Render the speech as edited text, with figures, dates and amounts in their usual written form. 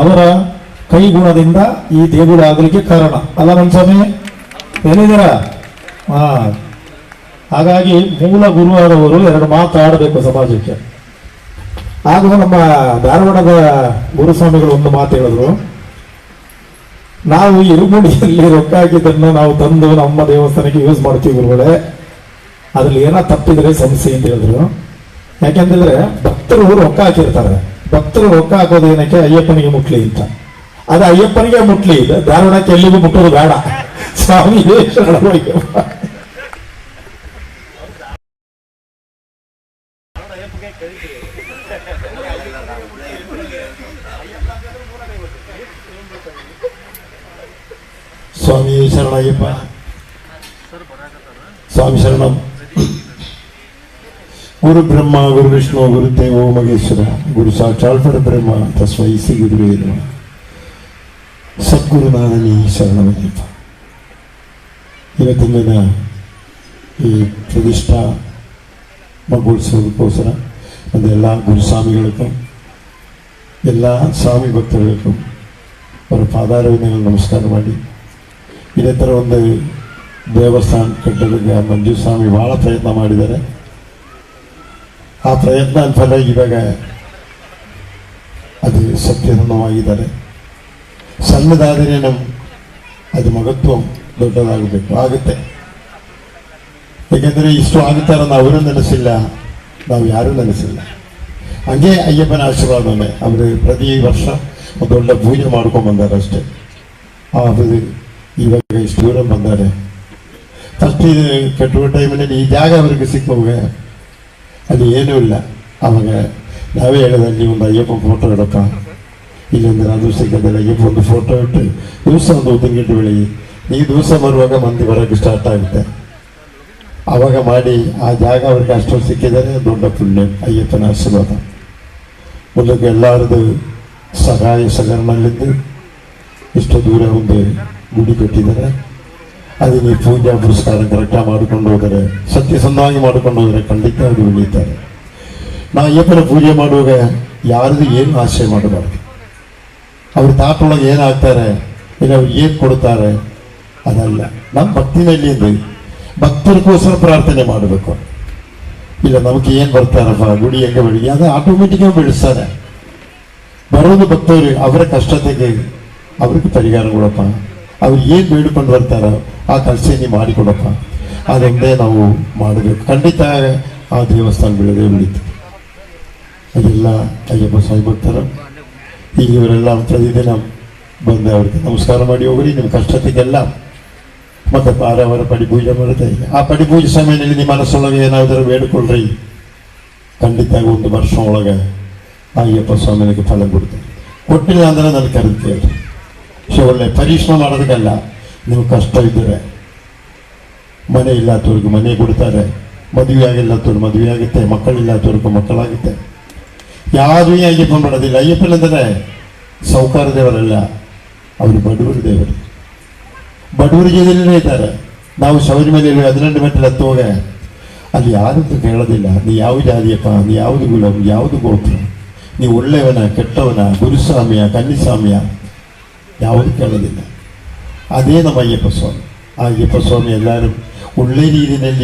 ಅವರ ಕೈಗುಣದಿಂದ ಈ ದೇಗುಲ ಆಗಲಿಕ್ಕೆ ಕಾರಣ ಅಲ್ಲ ನಮ್ಮ ಸ್ವಾಮಿ, ಏನಿದ್ದೀರಾ? ಹಾಗಾಗಿ ಮೂಲ ಗುರುವಾದವರು ಎರಡು ಮಾತು ಆಡಬೇಕು ಸಮಾಜಕ್ಕೆ. ಆಗ ನಮ್ಮ ಧಾರವಾಡದ ಗುರುಸ್ವಾಮಿಗಳು ಒಂದು ಮಾತು ಹೇಳಿದ್ರು, ನಾವು ಇರುಗುಡಿಯಲ್ಲಿ ರೊಕ್ಕ ಹಾಕಿದ್ದನ್ನು ನಾವು ತಂದು ನಮ್ಮ ದೇವಸ್ಥಾನಕ್ಕೆ ಯೂಸ್ ಮಾಡ್ತೀವಿ ಗುರುಗಳೇ, ಅದ್ರಲ್ಲಿ ಏನೋ ತಪ್ಪಿದ್ರೆ ಸಮಸ್ಯೆ ಅಂತ ಹೇಳಿದ್ರು. ಯಾಕೆಂತಂದ್ರೆ ಭಕ್ತರು ರೊಕ್ಕ ಹಾಕಿರ್ತಾರೆ, ಭಕ್ತರು ರೊಕ್ಕ ಹಾಕೋದು ಏನಕ್ಕೆ? ಅಯ್ಯಪ್ಪನಿಗೆ ಮುಟ್ಲಿ ಅಂತ. ಅದು ಅಯ್ಯಪ್ಪನಿಗೆ ಮುಟ್ಲಿ, ಧಾರವಾಡಕ್ಕೆ ಎಲ್ಲಿಗೂ ಮುಟ್ಟೋದು ಬೇಡ. ಸ್ವಾಮಿ ಸ್ವಾಮಿ ಶರಣಯ್ಯಪ್ಪ, ಸ್ವಾಮಿ ಶರಣಂ. ಗುರು ಬ್ರಹ್ಮ ಗುರು ವಿಷ್ಣು ಗುರು ದೇವೋ ಮಹೇಶ್ವರ ಗುರು ಸಾಕ್ಷಾತ್ ಪರಬ್ರಹ್ಮ ತಸ್ಮೈ ಶ್ರೀ ಗುರುವೇ ನಮಃ. ಸದ್ಗುರುನಾಥನಿ ಶರಣಮಯ್ಯಪ್ಪ. ಇವತ್ತಿನ ದಿನ ಈ ಪ್ರತಿಷ್ಠಾ ಮಗೊಳಿಸೋದಕ್ಕೋಸ್ಕರ ಅದೆಲ್ಲ ಗುರುಸ್ವಾಮಿಗಳಿಗೂ ಎಲ್ಲ ಸ್ವಾಮಿ ಭಕ್ತರಿಗೂ ಅವರ ಪಾದಾರವಿಂದಗಳು ನಮಸ್ಕಾರ ಮಾಡಿ, ಇದೇ ಥರ ಒಂದು ದೇವಸ್ಥಾನ ಕಟ್ಟೋದಕ್ಕೆ ಮಂಜು ಸ್ವಾಮಿ ಭಾಳ ಪ್ರಯತ್ನ ಮಾಡಿದ್ದಾರೆ. ಆ ಪ್ರಯತ್ನ ಫಲ ಇವಾಗ ಅದು ಸತ್ಯಸಂಧವಾಗಿದ್ದಾರೆ. ಸಣ್ಣದಾದರೆ ಅದು ಮಹತ್ವ ದೊಡ್ಡದಾಗಬೇಕು, ಆಗುತ್ತೆ. ಯಾಕೆಂದರೆ ಇಷ್ಟು ಆಗುತ್ತಾರ ಅವರು ನೆನೆಸಿಲ್ಲ, ನಾವು ಯಾರೂ ನೆನೆಸಿಲ್ಲ. ಹಂಗೆ ಅಯ್ಯಪ್ಪನ ಆಶೀರ್ವಾದನೆ ಅವರು ಪ್ರತಿ ವರ್ಷ ಒಂದು ದೊಡ್ಡ ಪೂಜೆ ಮಾಡ್ಕೊಂಡು ಬಂದಾರೆ ಅಷ್ಟೇ. ಅದು ಇವಾಗ ಇಷ್ಟು ದೂರ ಬಂದ್ದಾರೆ. ಫಸ್ಟ್ ಇದು ಕಟ್ಟುವ ಟೈಮಲ್ಲಿ ಈ ಜಾಗ ಅವ್ರಿಗೆ ಸಿಕ್ಕುವಾಗ ಅಲ್ಲಿ ಏನೂ ಇಲ್ಲ. ಆವಾಗ ನಾವೇ ಹೇಳಿದ ಅಲ್ಲಿ ಒಂದು ಅಯ್ಯಪ್ಪ ಫೋಟೋ ಇಡಪ್ಪ, ಇಲ್ಲಂದ್ರೆ ಅದು ಸಿಕ್ಕಂದ್ರೆ ಅಯ್ಯಪ್ಪ ಒಂದು ಫೋಟೋ ಇಟ್ಟು ದಿವಸ ಒಂದು ಉದ್ದಿನಗಿಟ್ಟು ಬೆಳಿ, ಈ ದಿವಸ ಬರುವಾಗ ಮಂದಿ ಬರೋಕ್ಕೆ ಸ್ಟಾರ್ಟ್ ಆಗುತ್ತೆ. ಆವಾಗ ಮಾಡಿ ಆ ಜಾಗ ಅವ್ರಿಗೆ ಅಷ್ಟು ಸಿಕ್ಕಿದರೆ ದೊಡ್ಡ ಪುಣ್ಯ, ಅಯ್ಯಪ್ಪನ ಆಶೀರ್ವಾದ. ಮುಂದಕ್ಕೆ ಎಲ್ಲರದು ಸಹಾಯ ಸಹಕಾರನಲ್ಲಿದ್ದು ಇಷ್ಟು ದೂರ ಒಂದು ಗುಡಿ ಕಟ್ಟಿದ್ದಾರೆ. ಅದು ನೀವು ಪೂಜಾ ಪುರಸ್ಕಾರ ಕರೆಕ್ಟಾಗಿ ಮಾಡಿಕೊಂಡು ಹೋದರೆ, ಸತ್ಯಸಂಧವಾಗಿ ಮಾಡಿಕೊಂಡು ಹೋದರೆ ಖಂಡಿತ ಅದು ಉಳಿತಾರೆ. ನಾವು ಅಯ್ಯಪ್ಪನ ಪೂಜೆ ಮಾಡುವಾಗ ಯಾರದು ಏನು ಆಶಯ ಮಾಡಬಾರ್ದು. ಅವ್ರ ತಾಟೊಳಗೆ ಏನಾಗ್ತಾರೆ, ಇಲ್ಲ ಅವ್ರು ಏನು ಕೊಡ್ತಾರೆ ಅದಲ್ಲ. ನಮ್ಮ ಭಕ್ತಿನಲ್ಲಿ ಭಕ್ತರಿಗೋಸ್ಕರ ಪ್ರಾರ್ಥನೆ ಮಾಡಬೇಕು. ಇಲ್ಲ ನಮಗೆ ಏನು ಬರ್ತಾರಪ್ಪ ಗುಡಿ ಹೆಂಗೆ ಬೆಳಿಗ್ಗೆ ಅದು ಆಟೋಮೆಟಿಕ್ಕಾಗಿ ಬೆಳೆಸ್ತಾರೆ. ಬರೋದು ಭಕ್ತರು ಅವರ ಕಷ್ಟತೆಗೆ ಅವ್ರಿಗೆ ಪರಿಹಾರ ಕೊಡಪ್ಪ, ಅವ್ರು ಏನು ಬೇಡಿಕೊಂಡು ಬರ್ತಾರೋ ಆ ಕೆಲಸ ನೀವು ಮಾಡಿಕೊಡಪ್ಪ, ಅದೊಂದೇ ನಾವು ಮಾಡಬೇಕು. ಖಂಡಿತ ಆ ದೇವಸ್ಥಾನ ಬೆಳೆದೇ ಬೆಳೀತು. ಅದೆಲ್ಲ ಅಯ್ಯಪ್ಪ ಸ್ವಾಮಿ ಭಕ್ತರು ಈಗ ಇವರೆಲ್ಲ ಪ್ರತಿದಿನ ಬಂದು ಅವ್ರಿಗೆ ನಮಸ್ಕಾರ ಮಾಡಿ ಹೋಗ್ರಿ. ನಿಮ್ಮ ಕಷ್ಟತೆಗೆಲ್ಲ ಮತ್ತು ಅವರ ಪಡಿ ಪೂಜೆ ಮಾಡುತ್ತೆ. ಆ ಪಡಿ ಪೂಜೆ ಸಮಯದಲ್ಲಿ ನಿಮ್ಮ ಮನಸ್ಸೊಳಗೆ ಏನಾದರೂ ಬೇಡಿಕೊಳ್ಳ್ರಿ, ಖಂಡಿತ ಒಂದು ವರ್ಷ ಒಳಗೆ ಅಯ್ಯಪ್ಪ ಸ್ವಾಮಿನಿಗೆ ಫಲ ಕೊಡ್ತಾರೆ. ಕೊಟ್ಟಿಲ್ಲ ಅಂದರೆ ನನಗೆ ಕರೆದು ಕೇಳಿ. ಒಳ್ಳೆ ಪರಿಶ್ರಮ ಮಾಡೋದಕ್ಕಲ್ಲ, ನೀವು ಕಷ್ಟ ಇದ್ದರೆ ಮನೆ ಇಲ್ಲತ್ತವ್ರಿಗೆ ಮನೆ ಕೊಡ್ತಾರೆ, ಮದುವೆ ಆಗಿಲ್ಲತ್ತವ್ರು ಮದುವೆ ಆಗುತ್ತೆ, ಮಕ್ಕಳಿಲ್ಲತ್ತವ್ರಿಗೂ ಮಕ್ಕಳಾಗುತ್ತೆ. ಯಾರೂ ಅಯ್ಯಪ್ಪ ಮಾಡೋದಿಲ್ಲ. ಅಯ್ಯಪ್ಪನಂದರೆ ಸೌಕಾರ ದೇವರಲ್ಲ, ಅವರು ಬಡವರು ದೇವರು. ಬಡವರ ಜೊತೆಯಲ್ಲೇ ಇದ್ದಾರೆ. ನಾವು ಶಬರಿಮಲೆ 18 ಮೆಟ್ಟಲು ಹತ್ತುವಾಗ ಅಲ್ಲಿ ಯಾರದ್ದು ಕೇಳೋದಿಲ್ಲ, ನೀ ಯಾವ ಜಾತಿಯಪ್ಪ, ನೀ ಯಾವುದು ಕುಲ, ಯಾವುದು ಗೋತ್ರ, ನೀವು ಒಳ್ಳೆಯವನ ಕೆಟ್ಟವನ, ಗುರುಸ್ವಾಮಿಯ ಕನ್ನಿಸ್ವಾಮಿಯ, ಯಾವುದು ಕೇಳೋದಿಲ್ಲ. ಅದೇ ನಮ್ಮ ಅಯ್ಯಪ್ಪ ಸ್ವಾಮಿ. ಆ ಅಯ್ಯಪ್ಪ ಸ್ವಾಮಿ ಎಲ್ಲರೂ ಒಳ್ಳೆ ರೀತಿಯಲ್ಲಿ